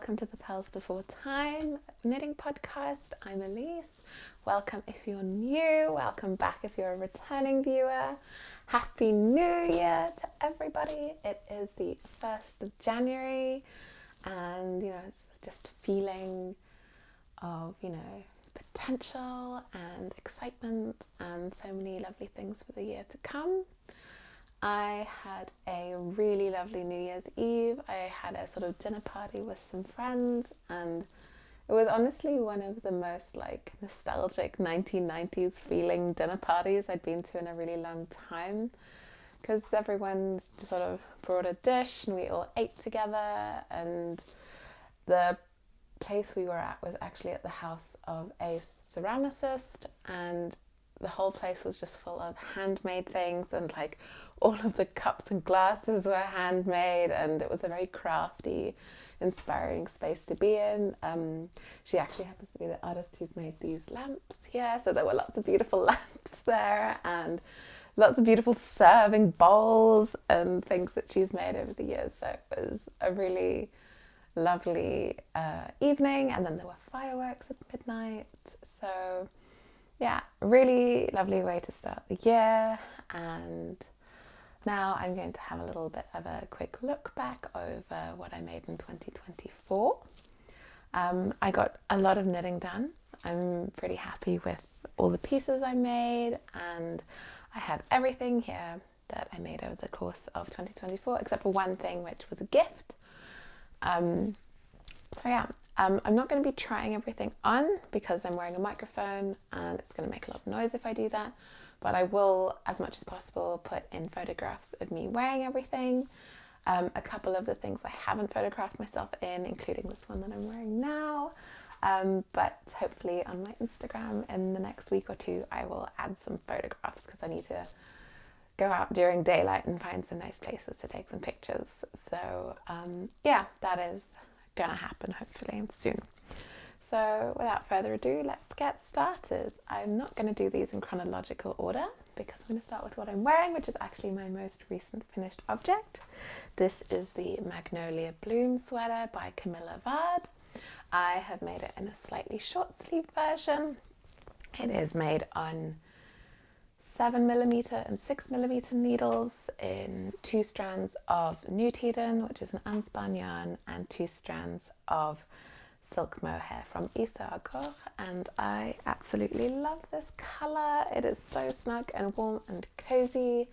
welcome to the Purlsbeforethyme knitting podcast. I'm Elise. Welcome if you're new, welcome back if you're a returning viewer. Happy New Year to everybody. It is the 1st of January and it's just a feeling of potential and excitement and so many lovely things for the year to come. I had a really lovely New Year's Eve. I had a sort of dinner party with some friends and it was honestly one of the most nostalgic 1990s feeling dinner parties I'd been to in a really long time, because everyone just sort of brought a dish and we all ate together, and the place we were at was actually at the house of a ceramicist, and the whole place was just full of handmade things, and all of the cups and glasses were handmade, and it was a very crafty, inspiring space to be in. She actually happens to be the artist who's made these lamps here, so there were lots of beautiful lamps there and lots of beautiful serving bowls and things that she's made over the years. So it was a really lovely evening, and then there were fireworks at midnight. So yeah, really lovely way to start the year. And now I'm going to have a little bit of a quick look back over what I made in 2024. I got a lot of knitting done. I'm pretty happy with all the pieces I made, and I have everything here that I made over the course of 2024 except for one thing, which was a gift. I'm not going to be trying everything on because I'm wearing a microphone and it's going to make a lot of noise if I do that, but I will, as much as possible, put in photographs of me wearing everything. A couple of the things I haven't photographed myself in, including this one that I'm wearing now, but hopefully on my Instagram in the next week or two I will add some photographs, because I need to go out during daylight and find some nice places to take some pictures. So that is gonna happen hopefully soon. So without further ado, let's get started. I'm not going to do these in chronological order because I'm going to start with what I'm wearing, which is actually my most recent finished object. This is the Magnolia bloom sweater by Camilla. I have made it in a slightly short sleeve version. It is made on 7mm and 6mm needles in 2 strands of Nutiden, which is an unspun yarn, and 2 strands of silk mohair from Isagor, and I absolutely love this colour. It is so snug and warm and cozy.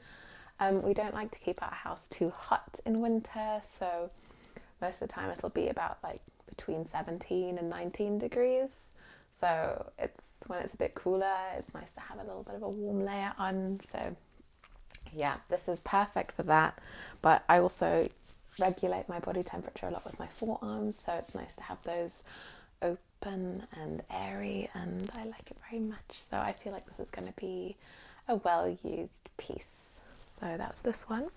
We don't like to keep our house too hot in winter, so most of the time it'll be about between 17 and 19 degrees. So when it's a bit cooler, it's nice to have a little bit of a warm layer on. So yeah, this is perfect for that. But I also regulate my body temperature a lot with my forearms, so it's nice to have those open and airy, and I like it very much. So I feel like this is going to be a well-used piece. So that's this one.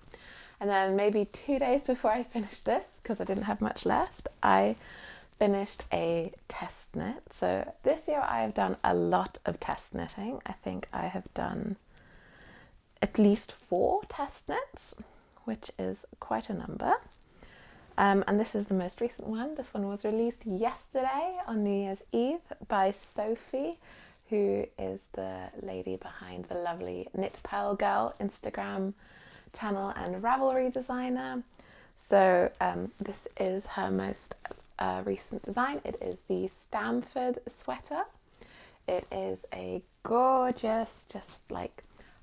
And then maybe 2 days before I finished this, because I didn't have much left, I finished a test knit. So this year I have done a lot of test knitting. I think I have done at least 4 test knits, which is quite a number. And this is the most recent one. This one was released yesterday on New Year's Eve by Sophie, who is the lady behind the lovely Knit Pearl Girl Instagram channel and Ravelry designer. So this is her most recent design. It is the Stamford Sweater. It is a gorgeous,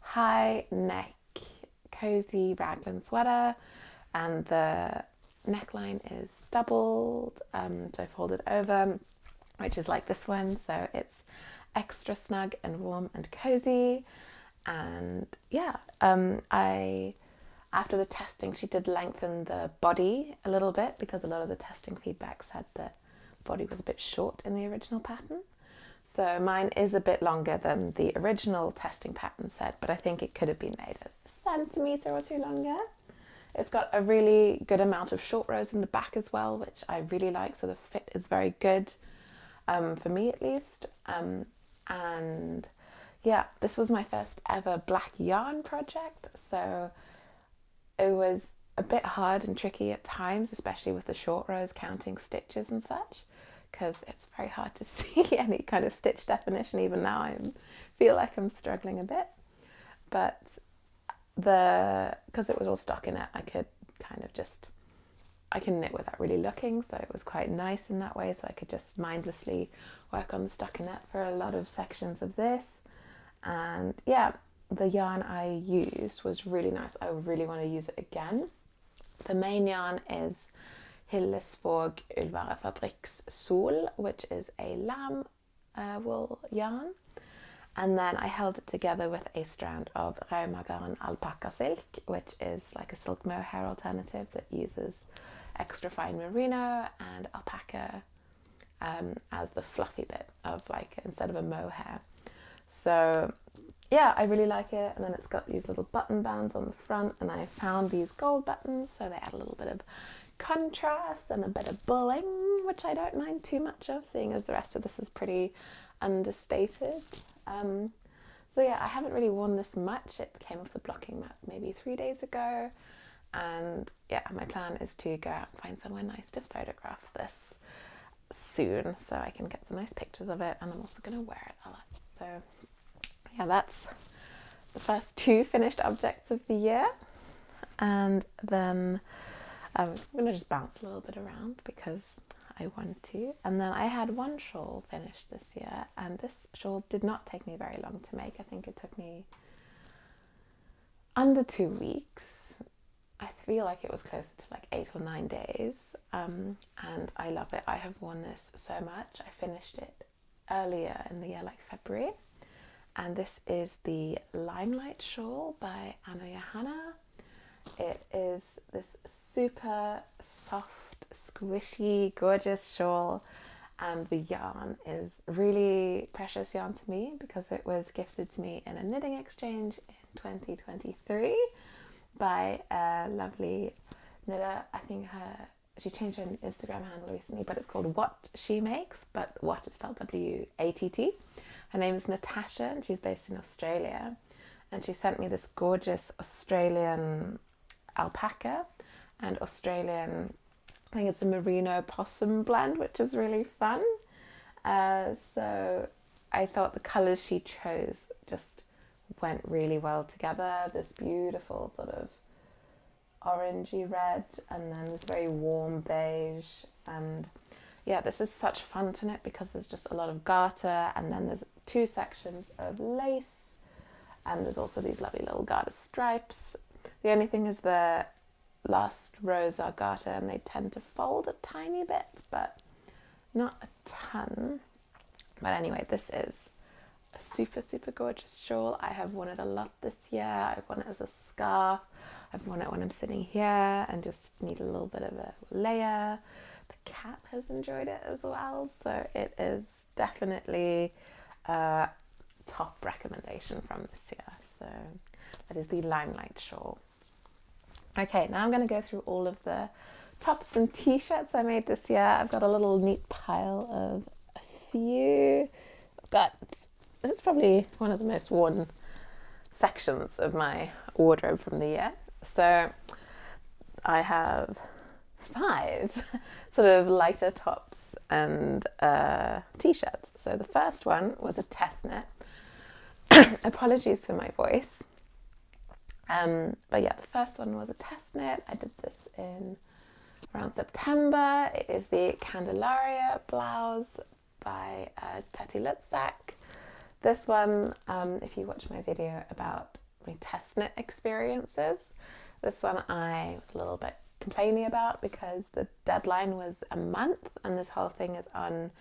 high neck, cozy raglan sweater, and the neckline is doubled, so folded over, which is like this one. So it's extra snug and warm and cozy. And after the testing, she did lengthen the body a little bit, because a lot of the testing feedback said that the body was a bit short in the original pattern. So mine is a bit longer than the original testing pattern said, but I think it could have been made a centimetre or 2 longer. It's got a really good amount of short rows in the back as well, which I really like, so the fit is very good, for me at least. And yeah, this was my first ever black yarn project, so it was a bit hard and tricky at times, especially with the short rows counting stitches and such, because it's very hard to see any kind of stitch definition. Even now I feel like I'm struggling a bit, but because it was all stockinette, I could kind of just, I can knit without really looking, so it was quite nice in that way, so I could just mindlessly work on the stockinette for a lot of sections of this. And yeah, the yarn I used was really nice. I really want to use it again. The main yarn is Purlsbeforethyme's Sol, which is a lamb wool yarn. And then I held it together with a strand of Raumagarn alpaca silk, which is like a silk mohair alternative that uses extra fine merino and alpaca as the fluffy bit of, like, instead of a mohair. So yeah, I really like it. And then it's got these little button bands on the front, and I found these gold buttons, so they add a little bit of contrast and a bit of bling, which I don't mind too much of, seeing as the rest of this is pretty understated. So yeah, I haven't really worn this much. It came off the blocking mats maybe 3 days ago, and yeah, my plan is to go out and find somewhere nice to photograph this soon, so I can get some nice pictures of it, and I'm also going to wear it a lot. So yeah, that's the first 2 finished objects of the year. And then I'm going to just bounce a little bit around because I want to. And then I had 1 shawl finished this year, and this shawl did not take me very long to make. I think it took me under 2 weeks. I feel like it was closer to like 8 or 9 days. And I love it. I have worn this so much. I finished it earlier in the year, like February. And this is the Limelight Shawl by Anne Johanna. It is this super soft, squishy, gorgeous shawl, and the yarn is really precious yarn to me because it was gifted to me in a knitting exchange in 2023 by a lovely knitter. I think she changed her Instagram handle recently, but it's called What She Makes, but What is spelled W-A-T-T. Her name is Natasha, and she's based in Australia. And she sent me this gorgeous Australian alpaca and Australian, I think it's a merino possum blend, which is really fun. So I thought the colours she chose just went really well together. This beautiful sort of orangey red, and then this very warm beige. And yeah, this is such fun to knit because there's just a lot of garter, and then there's 2 sections of lace, and there's also these lovely little garter stripes. The only thing is the last rows are garter, and they tend to fold a tiny bit, but not a ton. But anyway, this is a super, super gorgeous shawl. I have worn it a lot this year. I've worn it as a scarf. I've worn it when I'm sitting here and just need a little bit of a layer. The cat has enjoyed it as well, so it is definitely a top recommendation from this year. So that is the Limelight Shawl. Okay, now I'm going to go through all of the tops and t-shirts I made this year. I've got a little neat pile of a few. This is probably one of the most worn sections of my wardrobe from the year. So I have 5 sort of lighter tops and t-shirts. So the first one was a test knit. Apologies for my voice. But yeah, the first one was a test knit. I did this in around September. It is the Candelaria Blouse by Teti Lutsak. This one, if you watch my video about my test knit experiences, this one I was a little bit complaining about because the deadline was a month, and this whole thing is on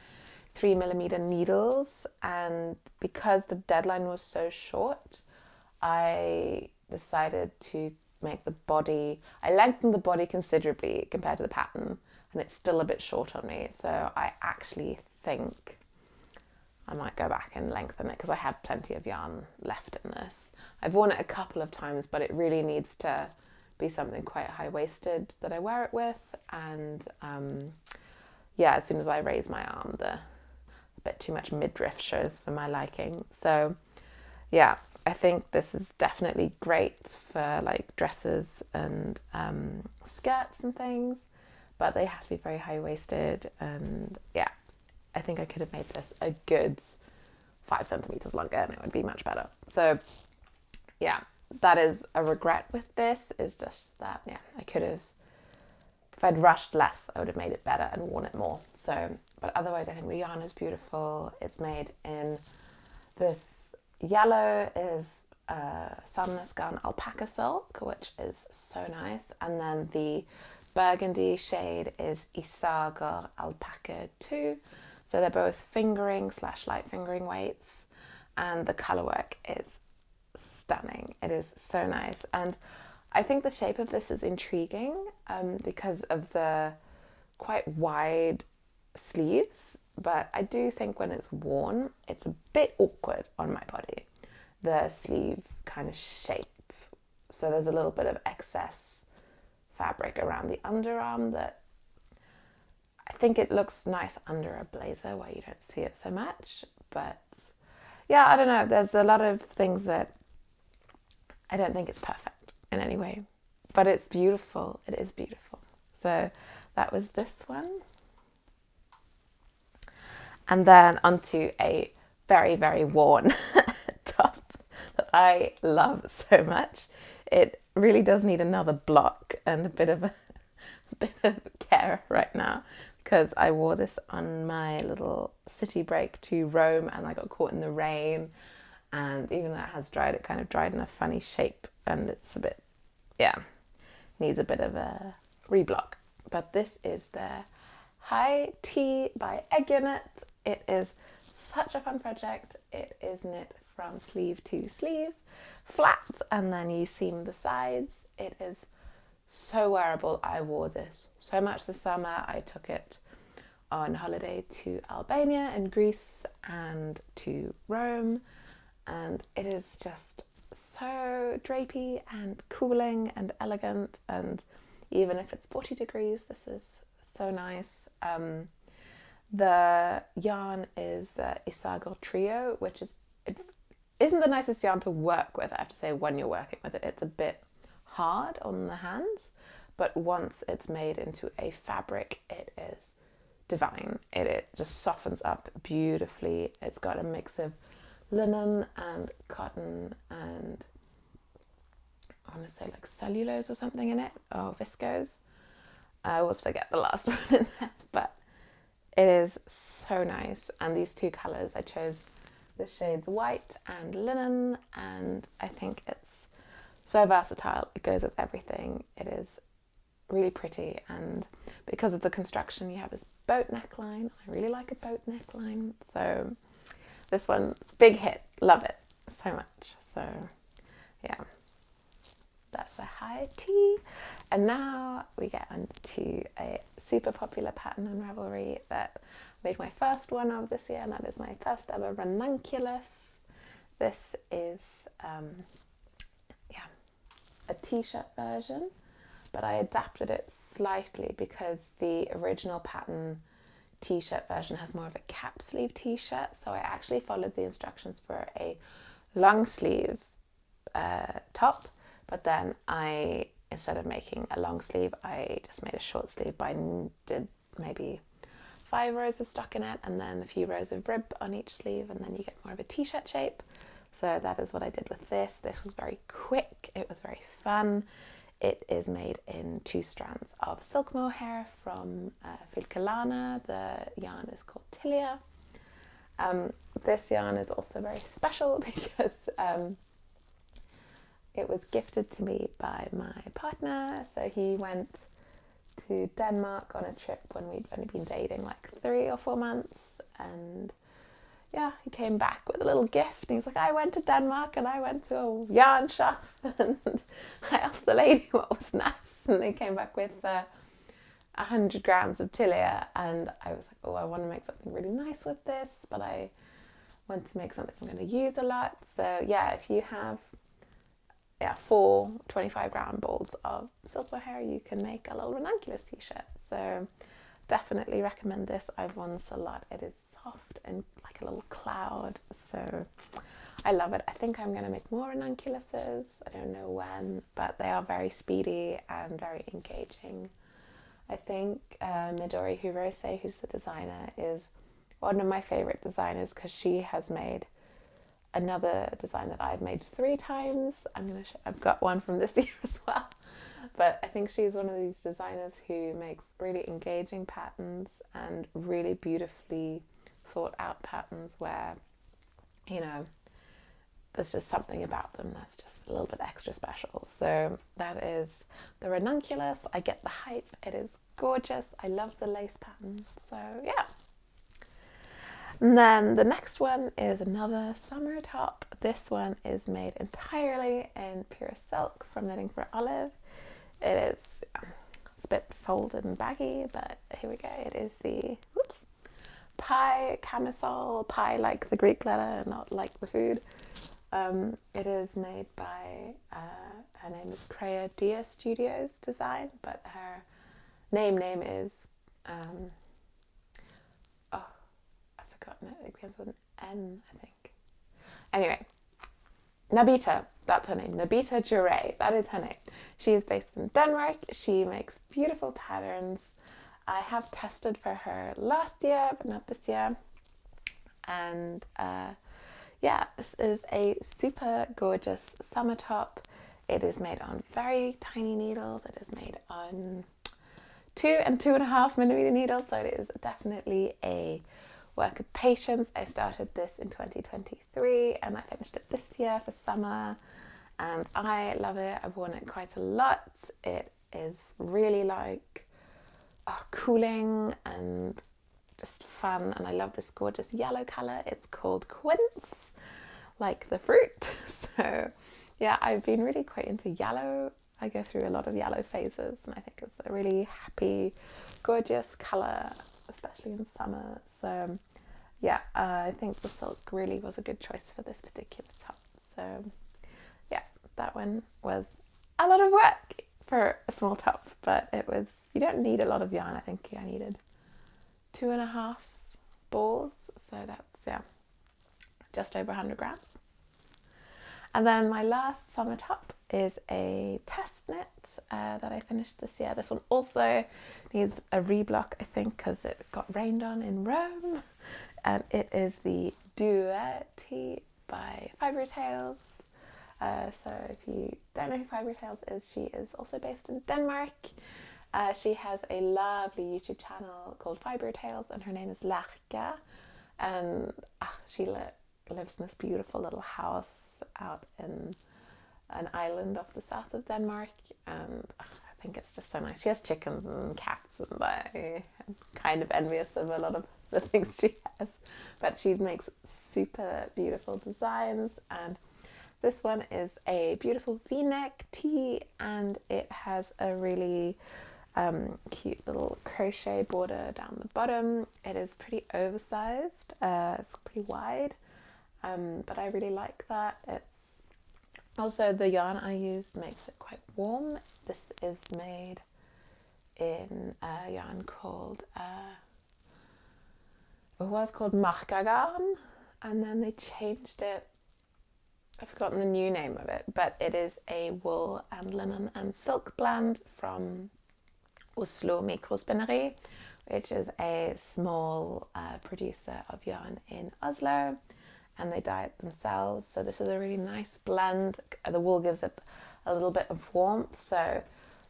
3mm needles, and because the deadline was so short, I decided to make the body, I lengthened the body considerably compared to the pattern, and it's still a bit short on me, so I actually think I might go back and lengthen it because I have plenty of yarn left in this. I've worn it a couple of times, but it really needs to be something quite high-waisted that I wear it with, and yeah, as soon as I raise my arm, the bit too much midriff shows for my liking. So yeah, I think this is definitely great for like dresses and skirts and things, but they have to be very high-waisted, and yeah, I think I could have made this a good 5 centimeters longer and it would be much better. So yeah, that is a regret with this, is just that, yeah, I could have, if I'd rushed less, I would have made it better and worn it more. So, but otherwise I think the yarn is beautiful. It's made in this yellow is Samnesgarn alpaca silk, which is so nice. And then the burgundy shade is Isager alpaca 2. So they're both fingering / light fingering weights. And the colorwork is stunning. It is so nice. And I think the shape of this is intriguing because of the quite wide sleeves. But I do think when it's worn, it's a bit awkward on my body, the sleeve kind of shape. So there's a little bit of excess fabric around the underarm that I think it looks nice under a blazer where you don't see it so much. But yeah, I don't know. There's a lot of things that I don't think it's perfect in any way, but it's beautiful. It is beautiful. So that was this one. And then onto a very, very worn top that I love so much. It really does need another block and a bit of care right now, because I wore this on my little city break to Rome and I got caught in the rain. And even though it has dried, it kind of dried in a funny shape and it's a bit, yeah, needs a bit of a reblock. But this is the Hae Tee by Aegyo Knit. It is such a fun project. It is knit from sleeve to sleeve, flat, and then you seam the sides. It is so wearable. I wore this so much this summer. I took it on holiday to Albania and Greece and to Rome, and it is just so drapey and cooling and elegant, and even if it's 40 degrees, this is so nice. The yarn is Isager Trio, which isn't the nicest yarn to work with, I have to say, when you're working with it. It's a bit hard on the hands, but once it's made into a fabric, it is divine. It just softens up beautifully. It's got a mix of linen and cotton and I want to say like cellulose or something in it, or viscose. I always forget the last one in there, but it is so nice. And these two colours, I chose the shades white and linen, and I think it's so versatile. It goes with everything. It is really pretty, and because of the construction, you have this boat neckline. I really like a boat neckline, so this one, big hit, love it so much. So yeah, that's the Hae Tee. And now we get onto a super popular pattern on Ravelry that I made my first one of this year, and that is my first ever Ranunculus. This is a t-shirt version, but I adapted it slightly because the original pattern t-shirt version has more of a cap sleeve t-shirt, so I actually followed the instructions for a long sleeve top, but then instead of making a long sleeve, I just made a short sleeve, but I did maybe 5 rows of stockinette and then a few rows of rib on each sleeve, and then you get more of a t-shirt shape. So that is what I did with this. This was very quick, it was very fun. It is made in 2 strands of silk mohair from Filkelana. The yarn is called Tilia. This yarn is also very special because it was gifted to me by my partner. So he went to Denmark on a trip when we'd only been dating like 3 or 4 months, and yeah, he came back with a little gift, and he's like, I went to Denmark and I went to a yarn shop and I asked the lady what was nice, and they came back with 100 grams of Tilia, and I was like, oh, I want to make something really nice with this, but I want to make something I'm going to use a lot. So yeah, if you have 4 25-gram balls of silk mohair, you can make a little Ranunculus t-shirt. So definitely recommend this. I've worn this a lot. It is soft and like a little cloud. So I love it. I think I'm going to make more ranunculuses. I don't know when, but they are very speedy and very engaging. I think Midori Hirose, who's the designer, is one of my favorite designers because she has made another design that I've made 3 times. I've got one from this year as well. But I think she's one of these designers who makes really engaging patterns and really beautifully thought out patterns where, you know, there's just something about them that's just a little bit extra special. So that is the Ranunculus. I get the hype. It is gorgeous. I love the lace pattern. So yeah. And then the next one is another summer top. This one is made entirely in pure silk from Knitting for Olive. It is, it's a bit folded and baggy, but here we go. It is the, pie camisole, pie like the Greek letter, not like the food. It is made by, her name is Creadia Studios Design, but her name is, I've forgotten it. It begins with an N, I think. Anyway, Nabita, that's her name. Nabita Jure, that is her name. She is based in Denmark. She makes beautiful patterns. I have tested for her last year, but not this year. And yeah, this is a super gorgeous summer top. It is made on very tiny needles. It is made on 2 and 2.5 millimeter needles, so it is definitely a work of patience. I started this in 2023 and I finished it this year for summer, and I love it. I've worn it quite a lot. It is really like cooling and just fun, and I love this gorgeous yellow color. It's called quince, like the fruit. So yeah, I've been really quite into yellow. I go through a lot of yellow phases, and I think it's a really happy, gorgeous color, especially in summer. So yeah, I think the silk really was a good choice for this particular top. So yeah, that one was a lot of work for a small top, but it was, you don't need a lot of yarn. I think I needed 2.5 balls, so that's, yeah, just over 100 grams. And then my last summer top is a test knit that I finished this year. This one also needs a reblock, I think, because it got rained on in Rome. And it is the Duet by Fibre Tales. So if you don't know who Fibre Tales is, she is also based in Denmark. She has a lovely YouTube channel called Fibre Tales, and her name is Lærke. And she lives in this beautiful little house out in an island off the south of Denmark, and I think it's just so nice. She has chickens and cats, and I am kind of envious of a lot of the things she has, but she makes super beautiful designs. And this one is a beautiful v-neck tee, and it has a really cute little crochet border down the bottom. It is pretty oversized, it's pretty wide, but I really like that. It's also, the yarn I used makes it quite warm. This is made in a yarn called, it was called Markagarn, and then they changed it. I've forgotten the new name of it, but it is a wool and linen and silk blend from Oslo Mikrospinneri, which is a small producer of yarn in Oslo, and they dye it themselves. So this is a really nice blend. The wool gives it a little bit of warmth, so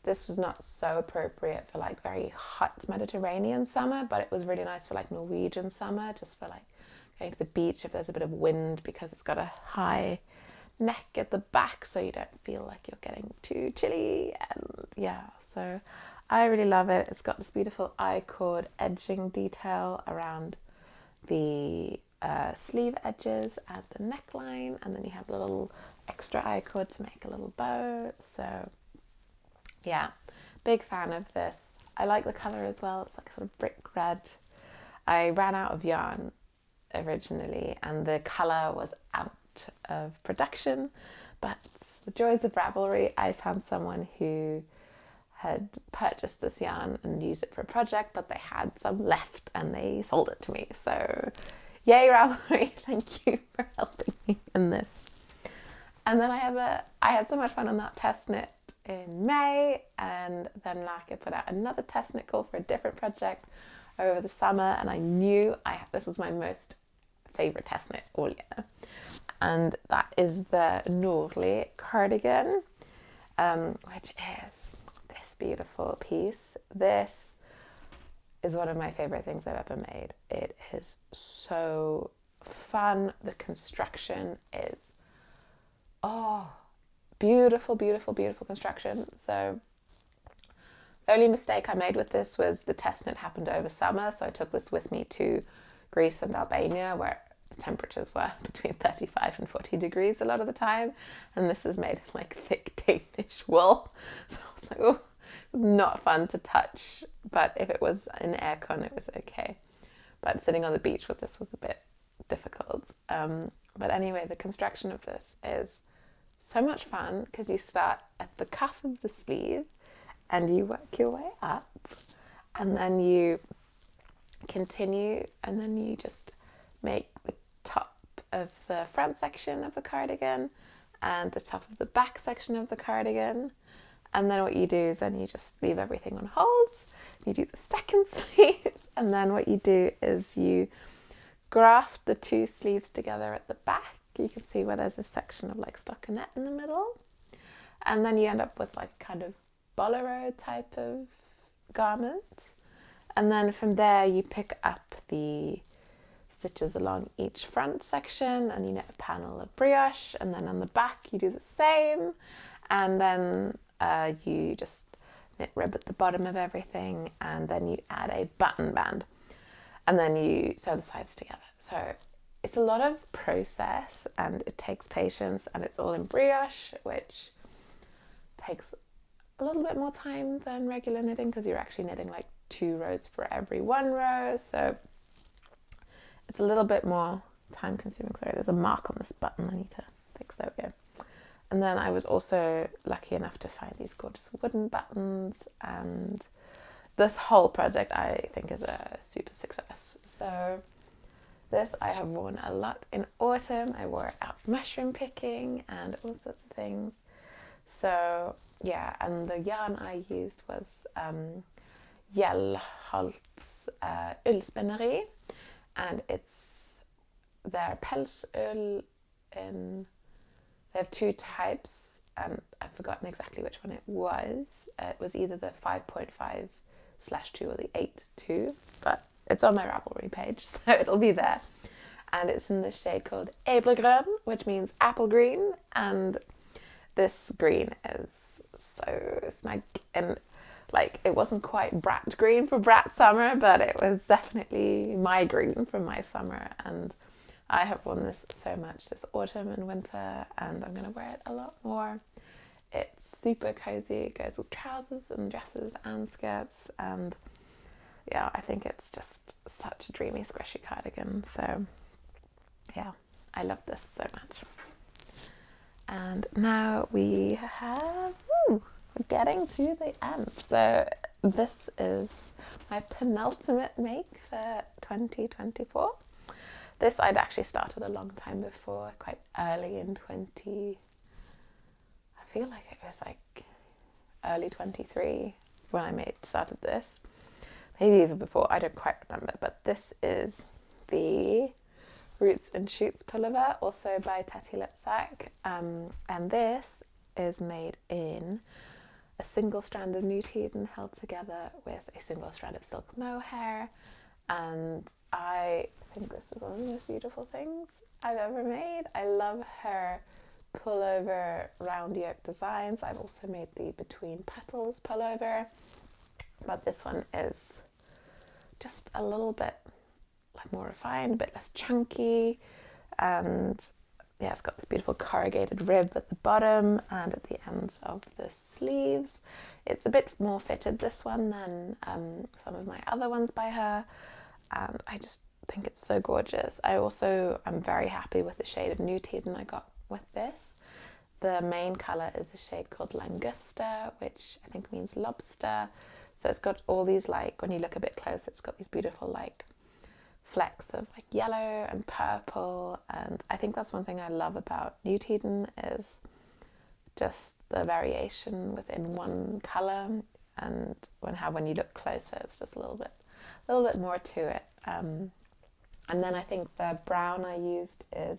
this was not so appropriate for like very hot Mediterranean summer, but it was really nice for like Norwegian summer, just for like going to the beach if there's a bit of wind, because it's got a high neck at the back, so you don't feel like you're getting too chilly. And yeah, so I really love it. It's got this beautiful I-cord edging detail around the sleeve edges and the neckline, and then you have the little extra I-cord to make a little bow. So yeah, big fan of this. I like the colour as well. It's like sort of brick red. I ran out of yarn originally and the colour was out of production, but the joys of Ravelry, I found someone who had purchased this yarn and used it for a project, but they had some left and they sold it to me. So Yay, Ravelry, thank you for helping me in this. And then I had so much fun on that test knit in May, and then Laka put out another test knit call for a different project over the summer, and I knew this was my most favourite test knit all year. And that is the Norway Cardigan, which is this beautiful piece. This is one of my favourite things I've ever made. It is so fun. The construction is, beautiful, beautiful, beautiful construction. So the only mistake I made with this was the test knit happened over summer. So I took this with me to Greece and Albania, where the temperatures were between 35 and 40 degrees a lot of the time. And this is made of like thick Danish wool. So I was like, oh, it was not fun to touch. But if it was in aircon, it was okay. But sitting on the beach with this was a bit difficult. But anyway, the construction of this is so much fun because you start at the cuff of the sleeve and you work your way up, and then you continue, and then you just make the top of the front section of the cardigan and the top of the back section of the cardigan. And then what you do is then you just leave everything on hold. You do the second sleeve, and then what you do is you graft the two sleeves together at the back. You can see where there's a section of like stockinette in the middle, and then you end up with like kind of bolero type of garment. And then from there you pick up the stitches along each front section and you knit a panel of brioche, and then on the back you do the same, and then you just knit rib at the bottom of everything, and then you add a button band, and then you sew the sides together. So it's a lot of process and it takes patience, and it's all in brioche, which takes a little bit more time than regular knitting because you're actually knitting like 2 rows for every 1 row. So it's a little bit more time consuming. Sorry, there's a mark on this button I need to fix. There we go. And then I was also lucky enough to find these gorgeous wooden buttons, and this whole project I think is a super success. So this I have worn a lot in autumn. I wore it out mushroom picking and all sorts of things. So yeah, and the yarn I used was Gjeldholts Ullspinneri, and it's their Purlsøl in. They have 2 types, and I've forgotten exactly which one it was. It was either the 5.5/2 or the 8.2, but it's on my Ravelry page, so it'll be there. And it's in the shade called Æblegrønn, which means apple green, and this green is so snug, and like it wasn't quite brat green for brat summer, but it was definitely my green from my summer, and I have worn this so much this autumn and winter, and I'm going to wear it a lot more. It's super cozy. It goes with trousers and dresses and skirts, and yeah, I think it's just such a dreamy squishy cardigan. So yeah, I love this so much. And now we're getting to the end. So this is my penultimate make for 2024. This I'd actually started a long time before, quite early in I feel like it was like early 23 when I started this. Maybe even before, I don't quite remember. But this is the Roots and Shoots pullover, also by Teti Lutsak. And this is made in a single strand of Newteden held together with a single strand of silk mohair. And I think this is one of the most beautiful things I've ever made. I love her pullover round yoke designs. I've also made the Between Petals pullover, but this one is just a little bit like more refined, a bit less chunky, and yeah, it's got this beautiful corrugated rib at the bottom and at the ends of the sleeves. It's a bit more fitted, this one, than some of my other ones by her, and I just think it's so gorgeous. I also am very happy with the shade of Newteden I got with this. The main colour is a shade called Langusta, which I think means lobster. So it's got all these, like, when you look a bit closer, it's got these beautiful like flecks of like yellow and purple, and I think that's one thing I love about Newt Eden is just the variation within one colour, and when you look closer it's just a little bit more to it. And then I think the brown I used is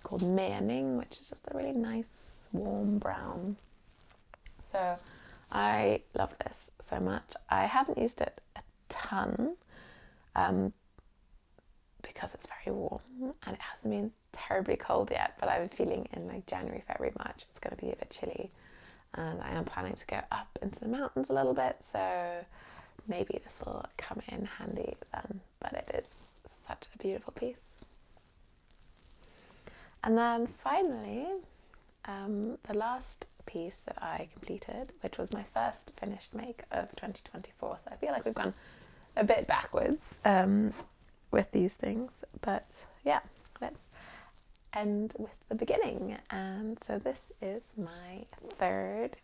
called Mening, which is just a really nice warm brown. So I love this so much. I haven't used it a ton because it's very warm and it hasn't been terribly cold yet, but I have a feeling in like January, February, March it's going to be a bit chilly, and I am planning to go up into the mountains a little bit, so maybe this will come in handy then. But it is such a beautiful piece. And then finally, the last piece that I completed, which was my first finished make of 2024, so I feel like we've gone a bit backwards with these things, but yeah, let's end with the beginning. And so this is my third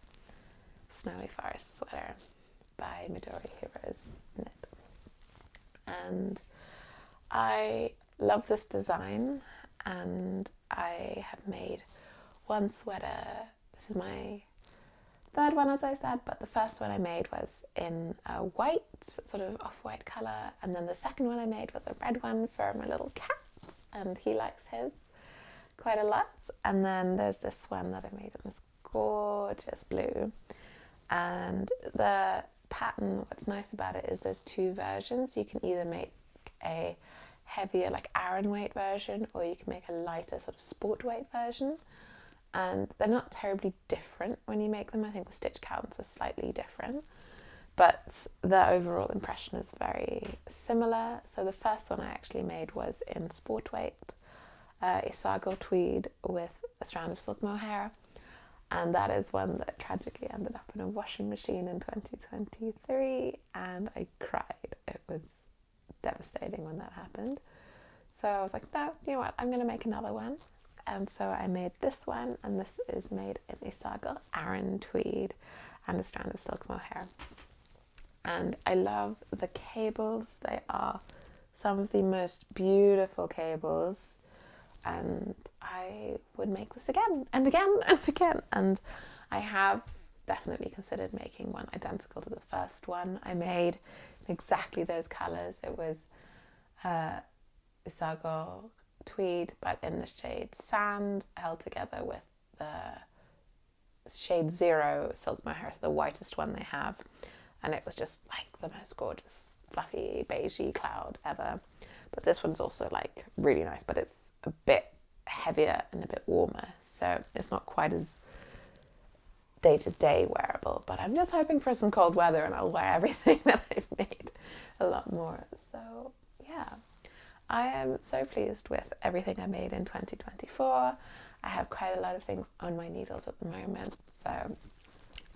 Snowy Forest sweater by Midori Hirose Knit, and I love this design, and I have made one sweater. This is my third one, as I said, but the first one I made was in a white, sort of off-white colour, and then the second one I made was a red one for my little cat, and he likes his quite a lot. And then there's this one that I made in this gorgeous blue, and the pattern, what's nice about it is there's two versions. You can either make a heavier like Aran weight version, or you can make a lighter sort of sport weight version, and they're not terribly different when you make them. I think the stitch counts are slightly different, but the overall impression is very similar. So the first one I actually made was in sport weight, Isago tweed with a strand of silk mohair, and that is one that tragically ended up in a washing machine in 2023, and I cried. It was devastating when that happened. So I was like, no, you know what, I'm going to make another one. And so I made this one, and this is made in Isago Aran tweed and a strand of silk mohair. And I love the cables. They are some of the most beautiful cables, and I would make this again and again and again. And I have definitely considered making one identical to the first one I made in exactly those colours. It was Isago tweed, but in the shade Sand, held together with the shade 0 silk mohair, so the whitest one they have. And it was just like the most gorgeous fluffy beigey cloud ever. But this one's also like really nice, but it's a bit heavier and a bit warmer, so it's not quite as day-to-day wearable. But I'm just hoping for some cold weather and I'll wear everything that I've made a lot more. So yeah, I am so pleased with everything I made in 2024. I have quite a lot of things on my needles at the moment, so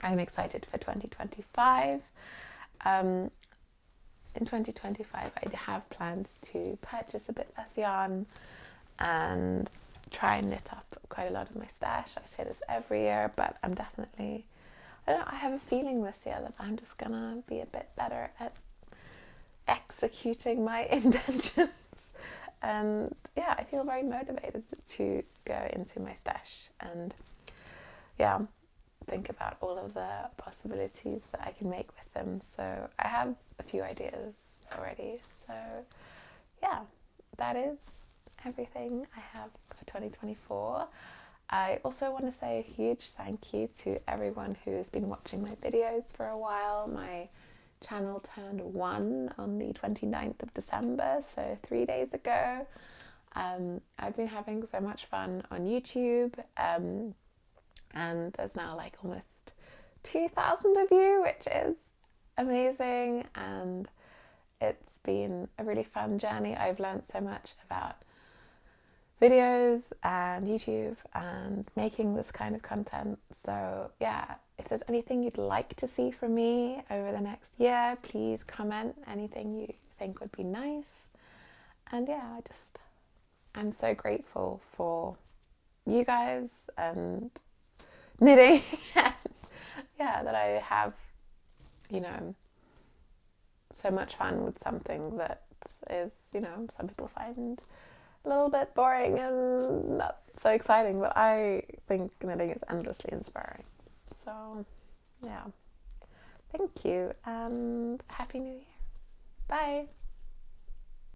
I'm excited for 2025. In 2025 I have planned to purchase a bit less yarn and try and knit up quite a lot of my stash. I say this every year, but I'm definitely, I have a feeling this year that I'm just gonna be a bit better at executing my intentions. And yeah, I feel very motivated to go into my stash and yeah, think about all of the possibilities that I can make with them. So I have a few ideas already. So yeah, that is everything I have for 2024. I also want to say a huge thank you to everyone who has been watching my videos for a while. My channel turned 1 on the 29th of December, so 3 days ago. I've been having so much fun on YouTube, and there's now like almost 2,000 of you, which is amazing, and it's been a really fun journey. I've learned so much about videos and YouTube and making this kind of content. So yeah, if there's anything you'd like to see from me over the next year, please comment anything you think would be nice. And yeah, I'm so grateful for you guys and knitting and yeah, that I have, so much fun with something that is, you know, some people find a little bit boring and not so exciting, but I think knitting is endlessly inspiring. So yeah, thank you and Happy New Year. Bye.